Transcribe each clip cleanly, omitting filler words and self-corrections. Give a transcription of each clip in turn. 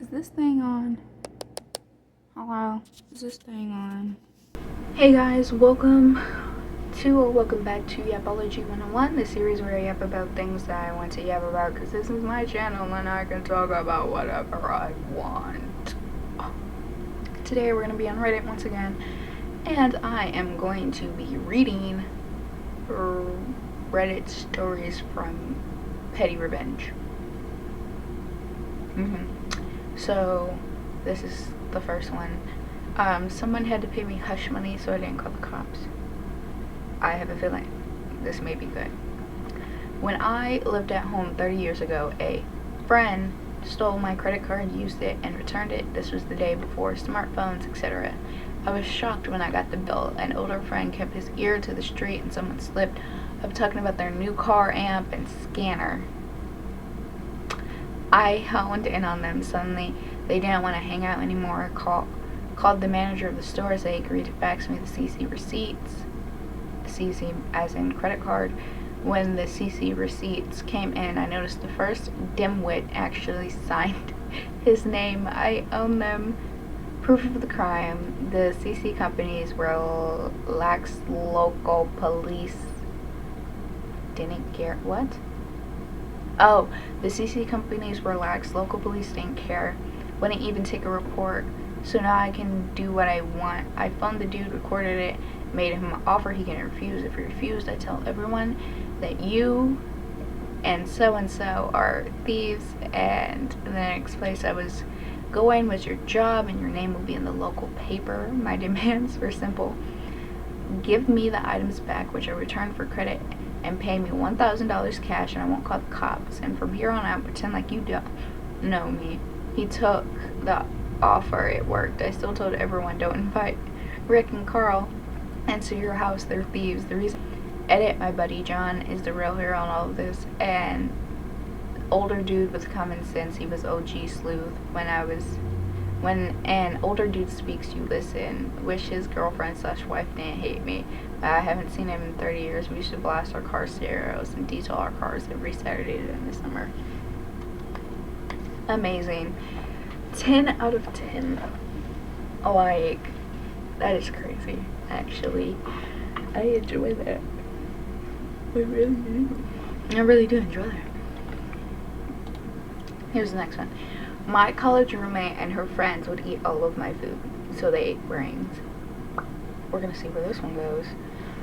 Is this thing on? Hello? Is this thing on? Hey guys, welcome back to Yappology 101, the series where I yap about things that I want to yap about, because this is my channel and I can talk about whatever I want. Today we're going to be on Reddit once again, and I am going to be reading Reddit stories from Petty Revenge. So this is the first one. Someone had to pay me hush money so I didn't call the cops. I have a feeling this may be good. When I lived at home 30 years ago, a friend stole my credit card, used it, and returned it. This was the day before smartphones, etc. I was shocked when I got the bill. An older friend kept his ear to the street and someone slipped up talking about their new car amp and scanner. I honed in on them. Suddenly, they didn't want to hang out anymore. Called the manager of the store as they agreed to fax me the CC receipts. CC as in credit card. When the CC receipts came in, I noticed the first dimwit actually signed his name. I own them. Proof of the crime. The CC companies were lax local police. Didn't care. What? Oh, the CC companies were lax. Local police didn't care. Wouldn't even take a report. So now I can do what I want. I phoned the dude, recorded it, made him an offer he can refuse. If he refused, I tell everyone that you and so are thieves, and the next place I was going was your job, and your name will be in the local paper. My demands were simple. Give me the items back, which I return for credit, and pay me $1,000 cash, and I won't call the cops. And from here on out, pretend like you don't know me. He took the offer. It worked. I still told everyone, don't invite Rick and Carl into your house. They're thieves. The reason edit, my buddy John is the real hero in all of this, and older dude with common sense. He was OG sleuth. When an older dude speaks, you listen. Wish his girlfriend / wife didn't hate me. I haven't seen him in 30 years. We used to blast our car stereos and detail our cars every Saturday in the summer. Amazing. 10 out of 10. Like, that is crazy, actually. I enjoy that. I really do enjoy that. Here's the next one. My college roommate and her friends would eat all of my food, so they ate brains. We're gonna see where this one goes.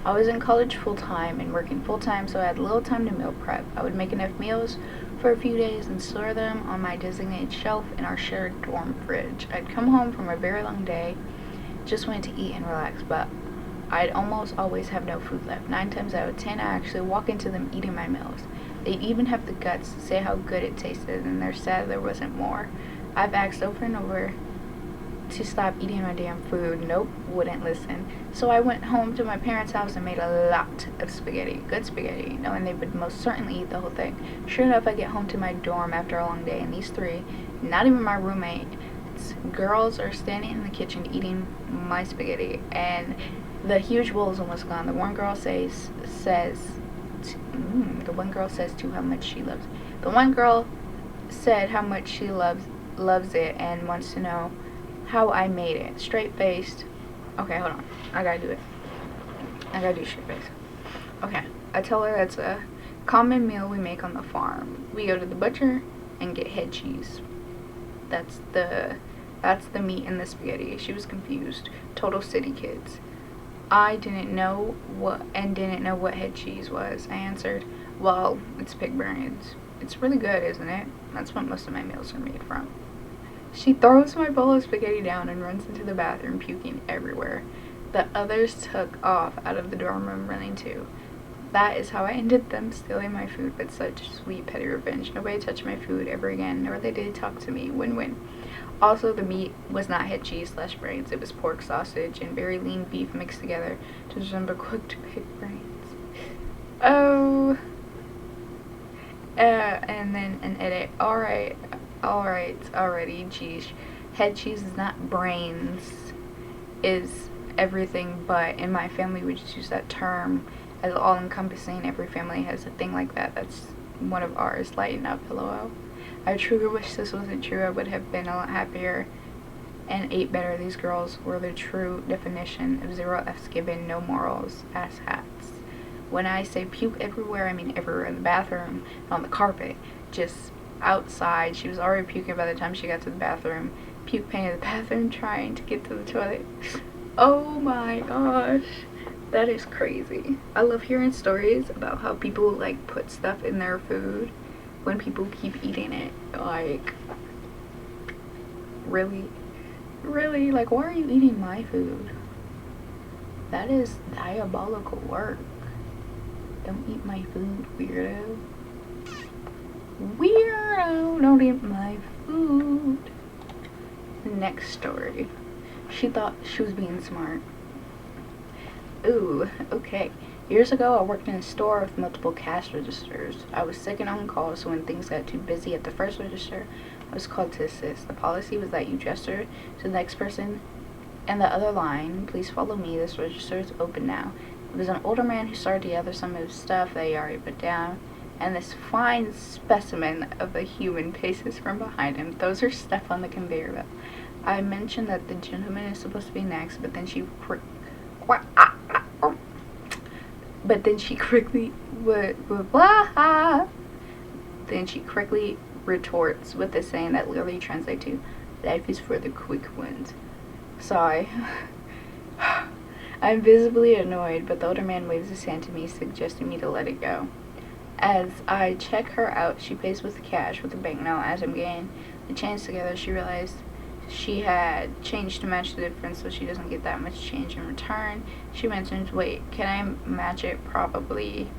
I was in college full-time and working full-time, so I had little time to meal prep. I would make enough meals for a few days and store them on my designated shelf in our shared dorm fridge. I'd come home from a very long day, just wanted to eat and relax, but I'd almost always have no food left. 9 times out of 10, I actually walk into them eating my meals. They'd even have the guts to say how good it tasted, and they're sad there wasn't more. I've asked over and over to stop eating my damn food. Nope, wouldn't listen. So I went home to my parents' house and made a lot of spaghetti. Good spaghetti, knowing they would most certainly eat the whole thing. Sure enough, I get home to my dorm after a long day, and these three, not even my roommate, girls are standing in the kitchen eating my spaghetti, and the huge bowl is almost gone. The one girl says to how much she loves. The one girl said how much she loves it and wants to know how I made it. Straight faced. Okay, hold on. I gotta do it. I gotta do straight face. Okay. I tell her that's a common meal we make on the farm. We go to the butcher and get head cheese. That's the meat in the spaghetti. She was confused. Total city kids. I didn't know what head cheese was. I answered, well, it's pig brains. It's really good, isn't it? That's what most of my meals are made from. She throws my bowl of spaghetti down and runs into the bathroom, puking everywhere. The others took off out of the dorm room, running too. That is how I ended them stealing my food, but such sweet petty revenge. Nobody touched my food ever again, nor they did talk to me. Win-win. Also, the meat was not head cheese / brains. It was pork sausage and very lean beef mixed together to resemble cooked pig brains. Oh. And then an edit. Alright, already, geez. Head cheese is not brains, is everything, but in my family we just use that term as all-encompassing. Every family has a thing like that. That's one of ours. Lighten up, LOL. I truly wish this wasn't true. I would have been a lot happier and ate better. These girls were the true definition of 0 F's given, no morals, ass hats. When I say puke everywhere, I mean everywhere. In the bathroom, on the carpet, just outside. She was already puking by the time she got to the bathroom. Puke painted the bathroom trying to get to the toilet. Oh my gosh. That is crazy. I love hearing stories about how people like put stuff in their food when people keep eating it. Like, really? Really? Like, why are you eating my food? That is diabolical work. Don't eat my food, weirdo. Weirdo, don't eat my food. Next story. She thought she was being smart. Ooh, okay. Years ago, I worked in a store with multiple cash registers. I was sick and on call, so when things got too busy at the first register, I was called to assist. The policy was that you gesture to the next person in the other line. Please follow me. This register is open now. It was an older man who started to gather some of his stuff that he already put down, and this fine specimen of a human paces from behind him. Those are stuff on the conveyor belt. I mentioned that the gentleman is supposed to be next, but then she quickly retorts with a saying that literally translates to, "Life is for the quick ones." Sigh. I'm visibly annoyed, but the older man waves his hand to me, suggesting me to let it go. As I check her out, she pays with the cash with the banknote. As I'm getting the change together, she realized she had change to match the difference, so she doesn't get that much change in return. She mentions, "Wait, can I match it?" Probably.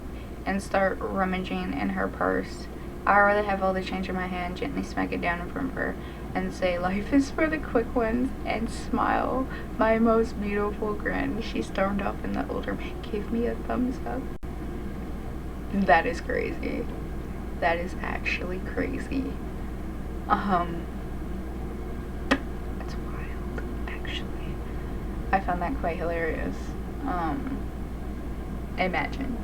And start rummaging in her purse. I rather have all the change in my hand, gently smack it down in front of her, and say, "Life is for the quick ones," and smile my most beautiful grin. She stormed off, and the older man gave me a thumbs up. That is crazy. That is actually crazy. That's wild, actually. I found that quite hilarious. Imagine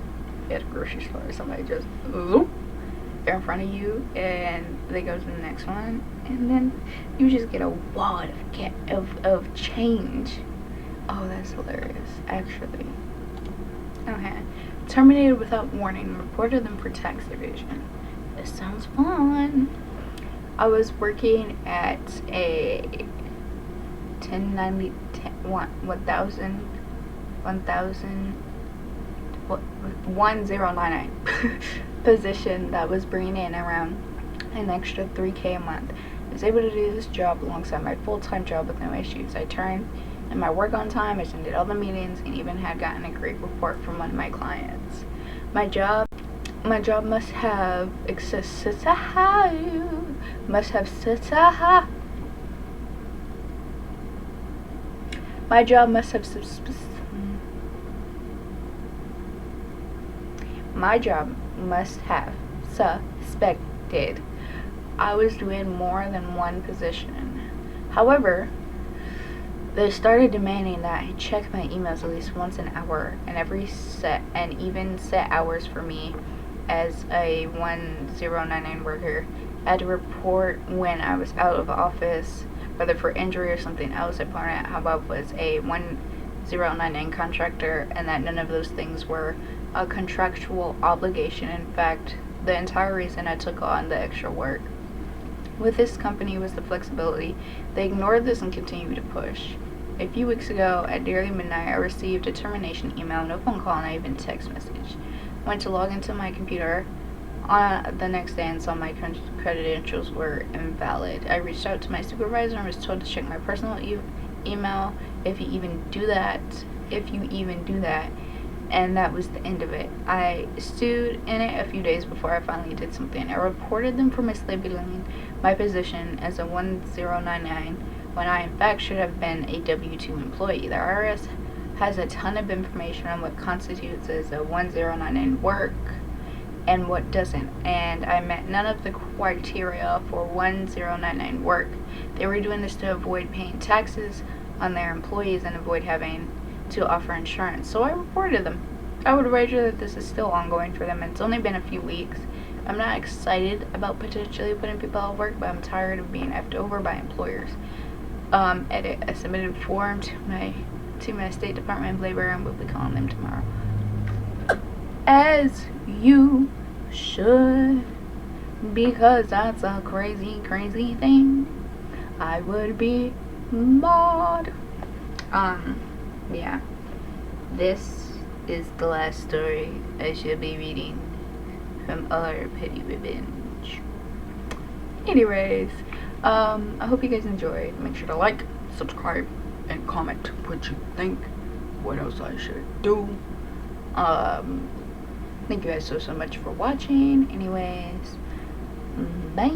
you're at a grocery store, somebody just zoop in front of you, and they go to the next one, and then you just get a wad of change. Oh, that's hilarious, actually. Okay. Terminated without warning, reported them for tax evasion. This sounds fun. I was working at a 1099 position that was bringing in around an extra $3K a month. I was able to do this job alongside my full-time job with no issues. I turned in my work on time, I attended all the meetings, and even had gotten a great report from one of my clients. My job must have suspected I was doing more than one position. However, they started demanding that I check my emails at least once an hour, and even set hours for me as a 1099 worker. I had to report when I was out of office, whether for injury or something else. I pointed out how I was a 1099 contractor, and that none of those things were a contractual obligation. In fact, the entire reason I took on the extra work with this company was the flexibility. They ignored this and continued to push. A few weeks ago, at nearly midnight, I received a termination email, no phone call, not even text message. Went to log into my computer on the next day and saw my credentials were invalid. I reached out to my supervisor and was told to check my personal email if you even do that, and that was the end of it. I stewed in it a few days before I finally did something. I reported them for mislabeling my position as a 1099 when I in fact should have been a W-2 employee. The IRS has a ton of information on what constitutes as a 1099 work and what doesn't, and I met none of the criteria for 1099 work. They were doing this to avoid paying taxes on their employees and avoid having to offer insurance, so I reported them. I would wager that this is still ongoing for them, and it's only been a few weeks. I'm not excited about potentially putting people out of work, but I'm tired of being effed over by employers. Edit, I submitted a form to my State Department of Labor, and we'll be calling them tomorrow. As you should, because that's a crazy, crazy thing. I would be mad. Yeah. This is the last story I should be reading from our Petty Revenge. Anyways, I hope you guys enjoyed. Make sure to like, subscribe, and comment what you think. What else I should do. Thank you guys so much for watching. Anyways, bye.